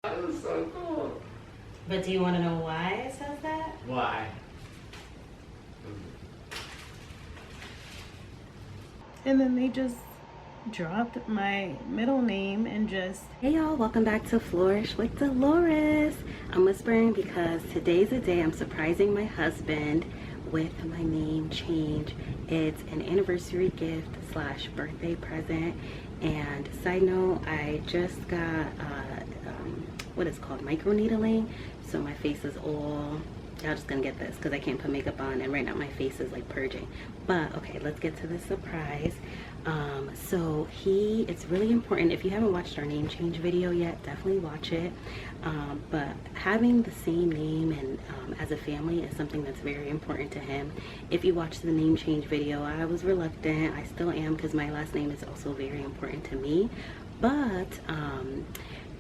That was so cool. But do you want to know why it says that? Why? And then they just dropped my middle name and just... Hey y'all, welcome back to Flourish with Delores. I'm whispering because today's the day I'm surprising my husband with my name change. It's an anniversary gift slash birthday present. And side note, I just got what is called micro needling, so my face is all... Y'all just gonna get this because I can't put makeup on and right now my face is like purging. But okay, let's get to the surprise. So it's really important. If you haven't watched our name change video yet, definitely watch it. But having the same name and as a family is something that's very important to him. If you watched the name change video, I was reluctant. I still am because my last name is also very important to me. But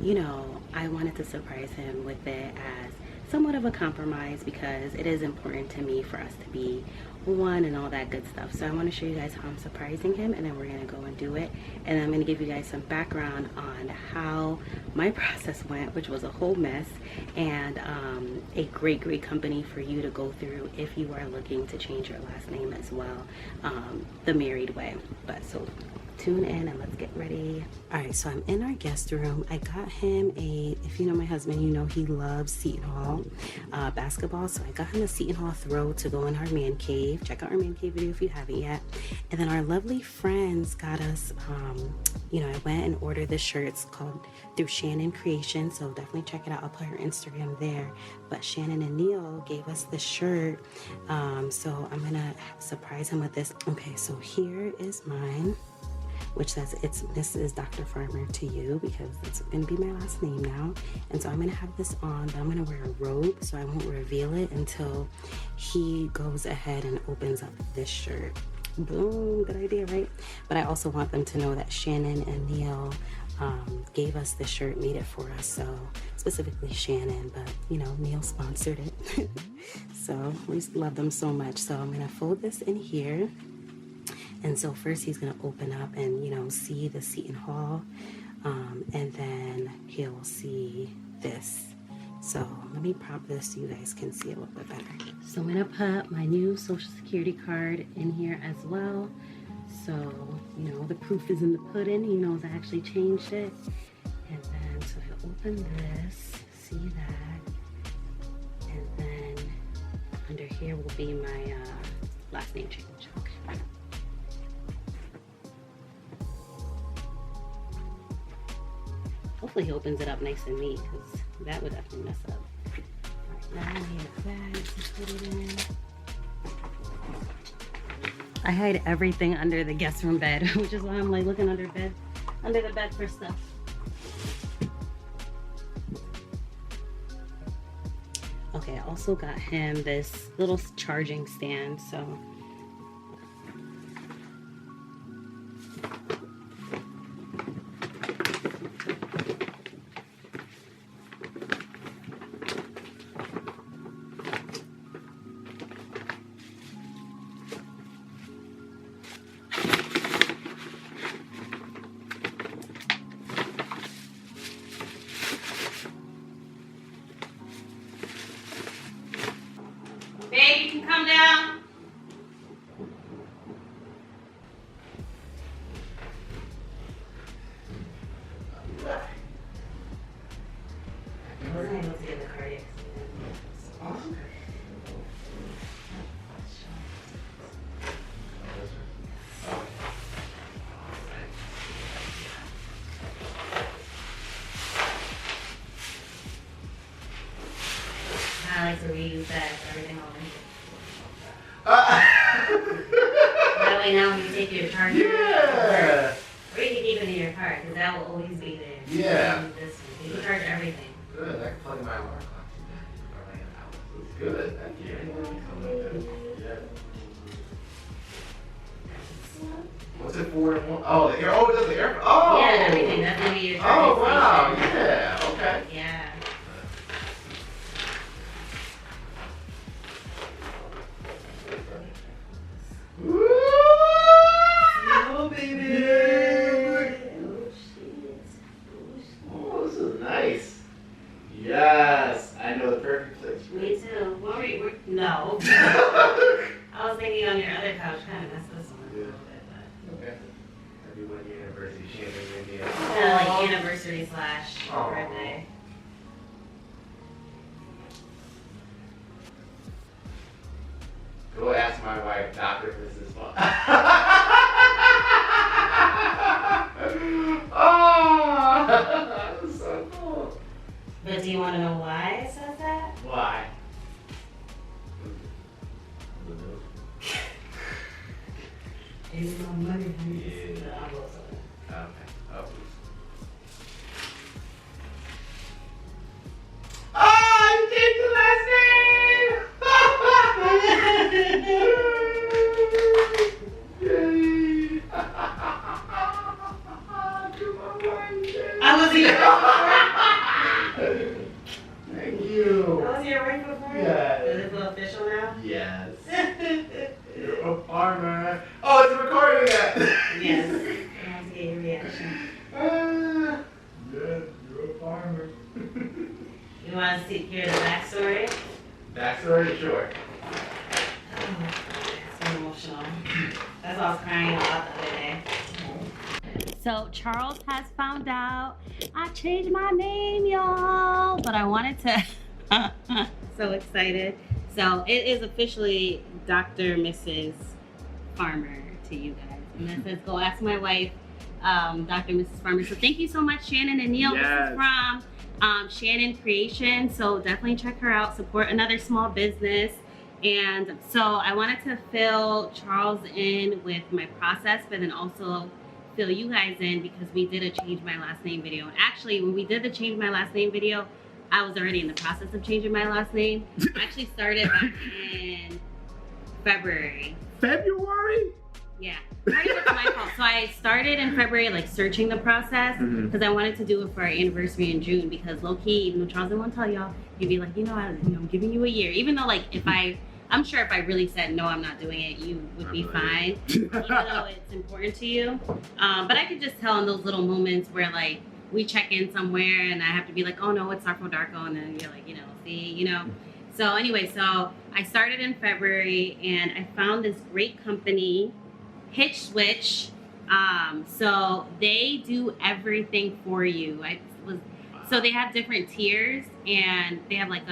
you know, I wanted to surprise him with it as somewhat of a compromise because it is important to me for us to be one and all that good stuff. So I want to show you guys how I'm surprising him, and then we're going to go and do it. And then I'm going to give you guys some background on how my process went, which was a whole mess, and a great company for you to go through if you are looking to change your last name as well, the married way. But so tune in and let's get ready. All right, so I'm in our guest room. I got him if you know my husband, you know he loves Seton Hall basketball. So I got him a Seton Hall throw to go in our man cave. Check out our man cave video if you haven't yet. And then our lovely friends got us, you know, I went and ordered this shirt. It's called through Shannon Creation. So definitely check it out. I'll put her Instagram there. But Shannon and Neil gave us the shirt. So I'm gonna surprise him with this. Okay, so here is mine, which says it's Mrs. Dr. Farmer to you because it's going to be my last name now. And so I'm going to have this on, but I'm going to wear a robe so I won't reveal it until he goes ahead and opens up this shirt. Boom, good idea, right? But I also want them to know that Shannon and Neil gave us the shirt, made it for us. So specifically Shannon, but you know, Neil sponsored it. So we just love them so much. So I'm going to fold this in here. And so first he's going to open up and, you know, see the Seton Hall, and then he'll see this. So let me prop this so you guys can see a little bit better. So I'm going to put my new social security card in here as well. So, you know, the proof is in the pudding. He knows I actually changed it. And then, so he'll open this, see that. And then under here will be my last name change. Okay. Hopefully he opens it up nice and neat because that would definitely mess up. All right, now I need a bag to put it in. I hide everything under the guest room bed, which is why I'm like looking under the bed for stuff. Okay, I also got him this little charging stand, so babe, you can come down. I wasn't able to get the cardiac scan. I like to reuse that for everything over. That way now when you take your charger, Yeah. or you can keep it in your car because that will always be there. Yeah. You can charge everything. Good. I can plug my alarm clock. It's good. Thank you. Yeah. What's it for? Oh, the air. Oh, does the air? Oh. Yeah, everything. That's gonna be your charging Oh wow. station. Yeah. Okay. Yeah. Woo! Oh baby. Yeah. Oh shit. Oh, this is nice. No. I was thinking on your other couch, kind of messed this one a little bit, but. Okay. Happy 1 year anniversary, Shannon, India. Like anniversary / birthday. Go ask my wife, Dr. Mrs. Fun. Oh, that's so cool. But do you want to know why it says that? Why? It's my money. Yeah. Okay. Oh. Oh, you did the last name! Yay! I was here. Thank you. I was here right before. Yes. Is it official now? Yes. You're a farmer. Oh, it's recording that. Yes. I want to get your reaction. Yeah, you're a farmer. You want to hear the backstory? Backstory, sure. Oh, so emotional. That's why I was crying a lot the other day. So Charles has found out I changed my name, y'all. But I wanted to. So excited. So it is officially Dr. Mrs. Farmer to you guys. And that says, go ask my wife, Dr. Mrs. Farmer. So thank you so much, Shannon and Neil. Yes. This is from Shannon Creation. So definitely check her out. Support another small business. And so I wanted to fill Charles in with my process, but then also fill you guys in because we did a change my last name video. And actually, when we did the change my last name video, I was already in the process of changing my last name. I actually started back in February. February? Yeah, part of it's my fault. So I started in February, like searching the process because I wanted to do it for our anniversary in June because low key, even though Charles didn't want to tell y'all, he'd be like, I'm giving you a year. Even though like I'm sure if I really said no, I'm not doing it, you would be fine. Even though it's important to you. But I could just tell in those little moments where like we check in somewhere and I have to be like, oh no, it's Sarko Darko, and then you're like, see. So anyway, so I started in February and I found this great company, HitchSwitch. So they do everything for you. So they have different tiers and they have like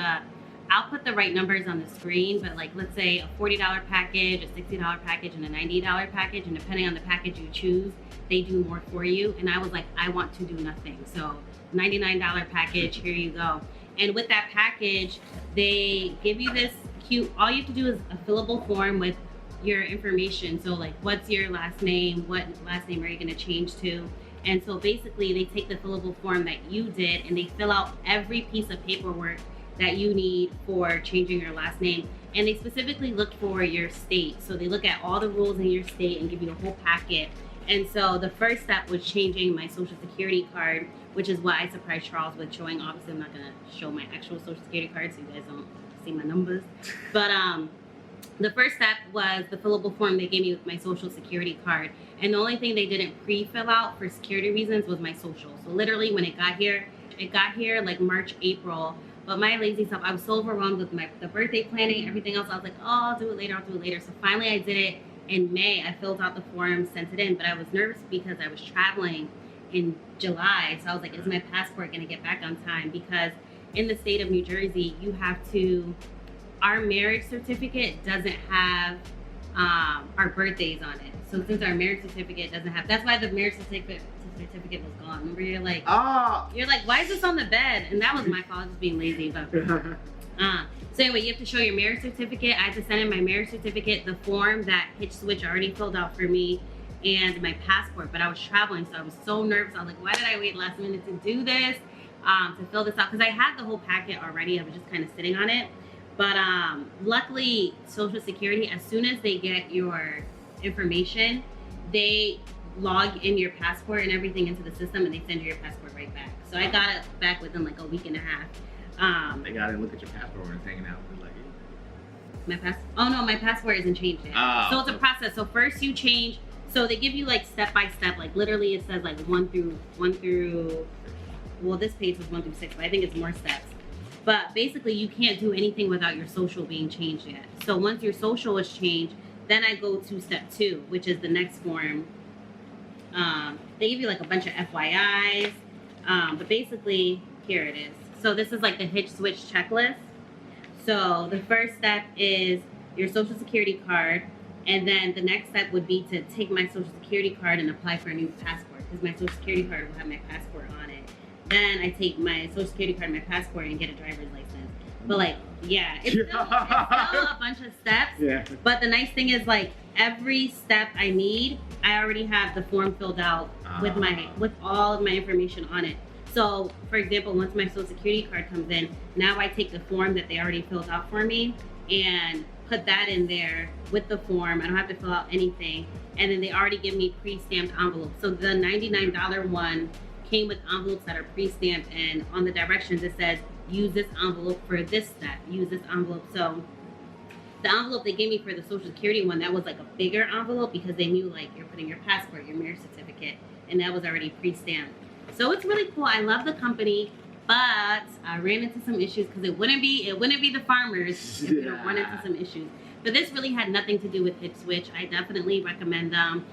I'll put the right numbers on the screen, but like let's say a $40 package, a $60 package, and a $90 package, and depending on the package you choose, they do more for you. And I was like, I want to do nothing. So $99 package, here you go. And with that package, they give you this cute, all you have to do is a fillable form with your information. So like, what's your last name? What last name are you gonna change to? And so basically they take the fillable form that you did and they fill out every piece of paperwork that you need for changing your last name. And they specifically look for your state. So they look at all the rules in your state and give you a whole packet. And so the first step was changing my social security card, which is what I surprised Charles with showing. Obviously, I'm not gonna show my actual social security card so you guys don't see my numbers. But the first step was the fillable form they gave me with my social security card. And the only thing they didn't pre-fill out for security reasons was my social. So literally when it got here like March, April. But my lazy self, I was so overwhelmed with the birthday planning, everything else. I was like, oh, I'll do it later. So finally I did it in May. I filled out the form, sent it in, but I was nervous because I was traveling in July. So I was like, is my passport gonna get back on time? Because in the state of New Jersey, you have to, our marriage certificate doesn't have our birthdays on it. So since our marriage certificate doesn't have, that's why the marriage certificate was gone. Remember, you're like, why is this on the bed? And that was my fault, just being lazy. But so anyway, you have to show your marriage certificate. I had to send in my marriage certificate, the form that HitchSwitch already filled out for me, and my passport. But I was traveling, so I was so nervous. I was like, why did I wait last minute to do this, to fill this out? Because I had the whole packet already. I was just kind of sitting on it. But luckily, Social Security, as soon as they get your information, they log in your passport and everything into the system, and they send you your passport right back. So I got it back within like a week and a half. They got to look at your passport when it's hanging out. Like, my passport isn't changed yet. So it's a process. So first you change. So they give you like step by step. Like literally, it says like one through. Well, this page was 1 through 6, but I think it's more steps. But basically, you can't do anything without your social being changed yet. So once your social is changed, then I go to step 2, which is the next form. They give you like a bunch of FYIs, but basically, here it is. So this is like the HitchSwitch checklist. So the first step is your social security card, and then the next step would be to take my social security card and apply for a new passport, because my social security card will have my passport on it. Then I take my social security card and my passport and get a driver's license. But like, yeah, it's still a bunch of steps. Yeah. But the nice thing is, like, every step I need, I already have the form filled out with all of my information on it. So, for example, once my social security card comes in, now I take the form that they already filled out for me and put that in there with the form. I don't have to fill out anything. And then they already give me pre-stamped envelopes. So the $99 one came with envelopes that are pre-stamped, and on the directions it says, use this envelope for this step, use this envelope. So the envelope they gave me for the social security one, that was like a bigger envelope, because they knew like you're putting your passport, your marriage certificate, and that was already pre-stamped. So it's really cool. I love the company, but I ran into some issues, because it wouldn't be the farmers if we don't run into some issues. But this really had nothing to do with HitchSwitch. I definitely recommend them.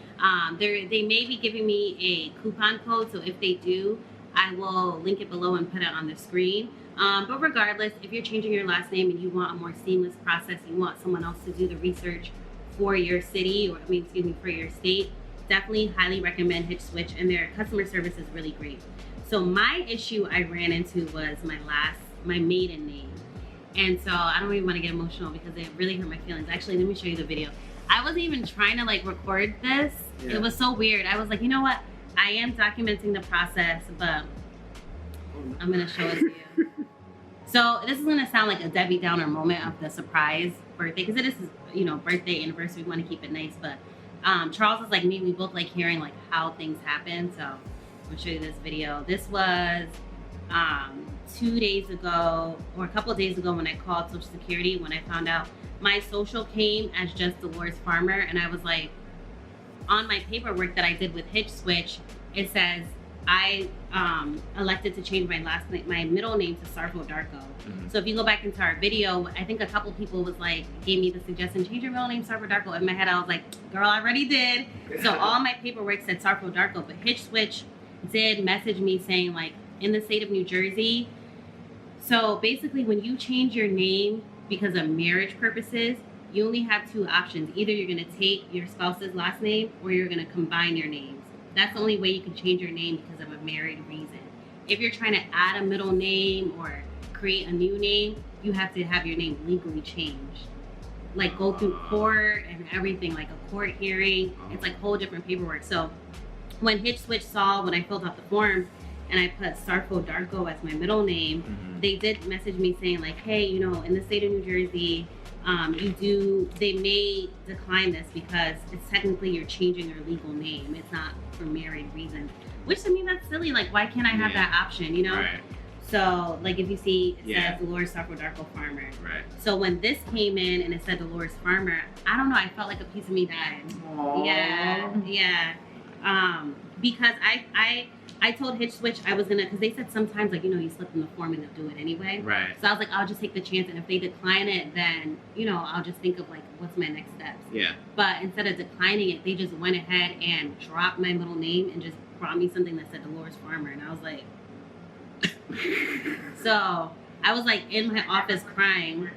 They may be giving me a coupon code, so if they do, I will link it below and put it on the screen. But regardless, if you're changing your last name and you want a more seamless process, you want someone else to do the research for your city, or for your state, definitely highly recommend HitchSwitch, and their customer service is really great. So my issue I ran into was my maiden name. And so I don't even want to get emotional because it really hurt my feelings. Actually, let me show you the video. I wasn't even trying to like record this. Yeah. It was so weird. I was like, you know what? I am documenting the process, but I'm going to show it to you. So this is going to sound like a Debbie Downer moment of the surprise birthday, because it is, birthday, anniversary. We want to keep it nice. But Charles is like me. We both like hearing like how things happen. So I'm going to show you this video. This was 2 days ago, or a couple of days ago, when I called Social Security, when I found out my social came as just Delores Farmer. And I was like, on my paperwork that I did with HitchSwitch, it says I elected to change my middle name to Sarfo Darko. Mm-hmm. So if you go back into our video, I think a couple people gave me the suggestion, change your middle name Sarfo Darko. In my head, I was like, girl, I already did. So all my paperwork said Sarfo Darko, but HitchSwitch did message me saying, like, in the state of New Jersey. So basically, when you change your name because of marriage purposes, you only have 2 options. Either you're going to take your spouse's last name, or you're going to combine your names. That's the only way you can change your name because of a married reason. If you're trying to add a middle name or create a new name, you have to have your name legally changed. Like, go through court and everything, like a court hearing. It's like whole different paperwork. So when HitchSwitch saw, when I filled out the form and I put Sarfo Darko as my middle name, mm-hmm. They did message me saying like, hey, in the state of New Jersey, they may decline this because it's technically you're changing your legal name. It's not for married reasons. Which, to me, that's silly. Like, why can't I have that option, Right. So, like, if you see, it says Delores Sarfo Darko Farmer. Right. So when this came in and it said Delores Farmer, I don't know, I felt like a piece of me died. Aww. Yeah. Because I told HitchSwitch I was gonna, because they said sometimes, like, you slip in the form and they'll do it anyway. Right. So I was like, I'll just take the chance, and if they decline it, then, I'll just think of, like, what's my next steps. Yeah. But instead of declining it, they just went ahead and dropped my middle name and just brought me something that said Delores Farmer, and I was like, so I was, like, in my office crying.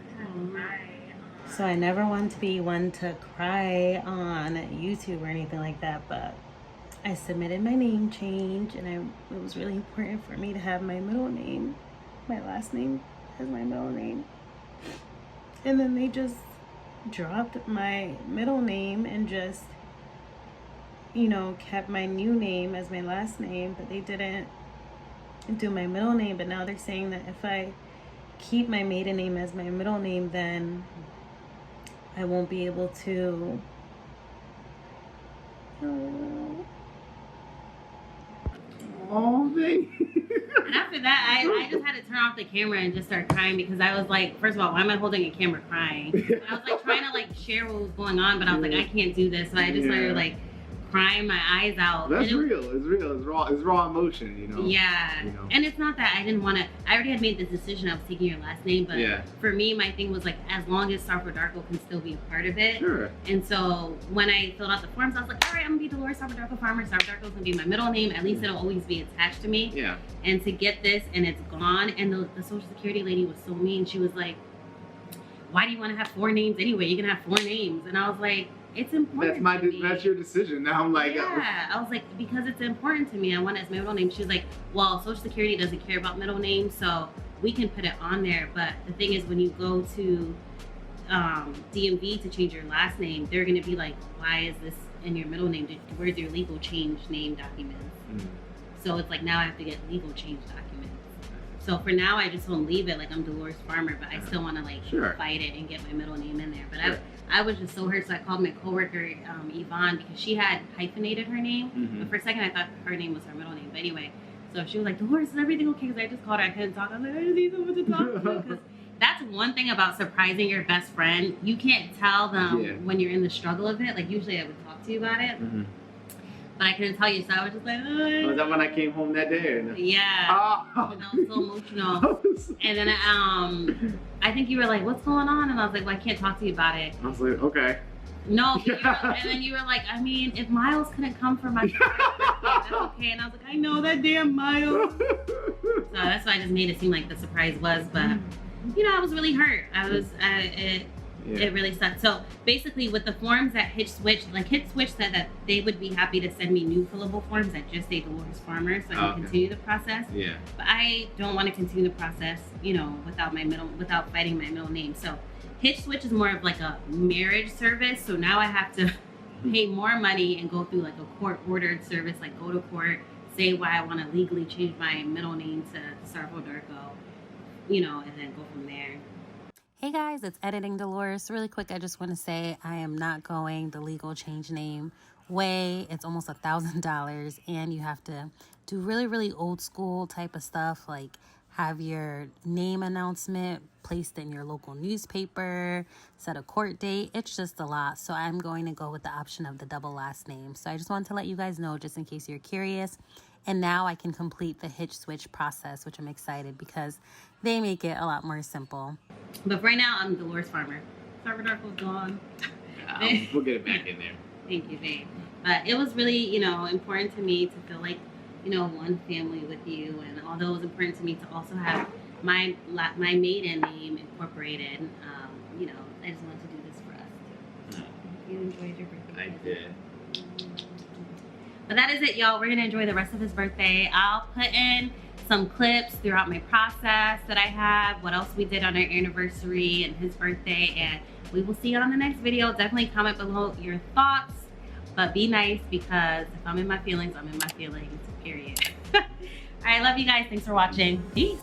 So I never want to be one to cry on YouTube or anything like that, but I submitted my name change, and it was really important for me to have my middle name, my last name as my middle name. And then they just dropped my middle name and just, kept my new name as my last name, but they didn't do my middle name. But now they're saying that if I keep my maiden name as my middle name, then I won't be able to Oh, baby. And after that, I just had to turn off the camera and just start crying, because I was like, first of all, why am I holding a camera crying? And I was like trying to like share what was going on, but I was like, I can't do this. So I just started like crying my eyes out. That's real. It's real. It's raw emotion, you know. Yeah. You know? And it's not that I didn't want to. I already had made this decision. I was taking your last name, but for me, my thing was like, as long as Sarfo-Darko can still be a part of it. Sure. And so when I filled out the forms, I was like, all right, I'm gonna be Delores Sarfo-Darko Farmer. Sarfo-Darko is gonna be my middle name. At least it'll always be attached to me. Yeah. And to get this, and it's gone. And the Social Security lady was so mean. She was like, why do you want to have 4 names anyway? You can have 4 names. And I was like, it's important. That's your decision. Now I'm like, yeah. I was like, because it's important to me. I want it as my middle name. She was like, well, Social Security doesn't care about middle names, so we can put it on there. But the thing is, when you go to DMV to change your last name, they're gonna be like, why is this in your middle name? Where's your legal change name documents? So it's like, now I have to get legal change documents. So for now, I just won't leave it like I'm Delores Farmer, but I still want to like fight it and get my middle name in there. But I was just so hurt, so I called my coworker Yvonne, because she had hyphenated her name. But for a second, I thought her name was her middle name. But anyway, so she was like, Delores, is everything okay? Because I just called her, I couldn't talk. I was like, I just need someone to talk to. Because that's one thing about surprising your best friend. You can't tell them when you're in the struggle of it. Like usually I would talk to you about it. But I couldn't tell you, so I was just like, oh. Was that when I came home that day? Or no? Yeah. And I was so emotional. And then I think you were like, what's going on? And I was like, well, I can't talk to you about it. I was like, okay. No, and then you were like, I mean, if Miles couldn't come for my birthday, that's okay. And I was like, I know, that damn Miles. So that's why I just made it seem like the surprise was, but you know, I was really hurt. It really sucked. So basically with the forms at HitchSwitch, like HitchSwitch said that they would be happy to send me new fillable forms that just say Delores Farmer, so I can continue the process. Yeah. But I don't want to continue the process, you know, without fighting my middle name. So HitchSwitch is more of like a marriage service. So now I have to pay more money and go through like a court-ordered service, like go to court, say why I want to legally change my middle name to Sarfo-Darko, you know, and then go from there. Hey guys, it's Editing Delores. Really quick, I just want to say I am not going the legal change name way. It's almost $1,000 and you have to do really, really old school type of stuff, like have your name announcement placed in your local newspaper, set a court date. It's just a lot. So I'm going to go with the option of the double last name. So I just wanted to let you guys know, just in case you're curious. And now I can complete the HitchSwitch process, which I'm excited because they make it a lot more simple. But right now, I'm Delores Farmer. Sarfo-Darko's gone. We'll get it back in there. Thank you, babe. But it was really, you know, important to me to feel like, you know, one family with you. And although it was important to me to also have my maiden name incorporated, you know, I just wanted to do this for us, too. You enjoyed your birthday? I did. But that is it, y'all. We're going to enjoy the rest of his birthday. I'll put in some clips throughout my process that I have, what else we did on our anniversary and his birthday, and we will see you on the next video. Definitely comment below your thoughts, but be nice, because if I'm in my feelings, I'm in my feelings, period. All right, love you guys. Thanks for watching. Peace.